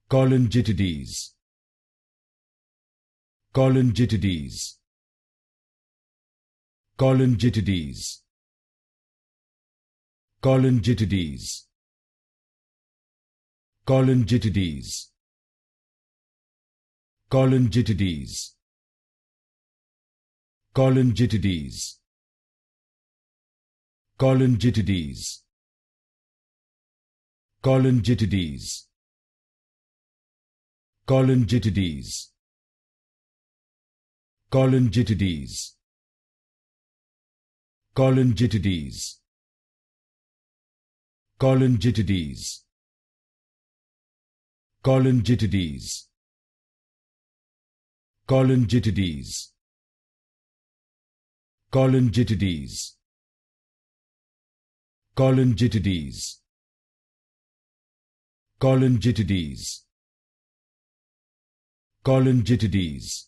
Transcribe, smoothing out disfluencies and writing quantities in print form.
Cholangitides, Cholangitides, Cholangitides, Cholangitides, Cholangitides, Cholangitides, Cholangitides, Cholangitides, Cholangitides, Cholangitides, Cholangitides, Cholangitides, Cholangitides, Cholangitides, Cholangitides, Cholangitides, Cholangitides, Cholangitides, Cholangitides,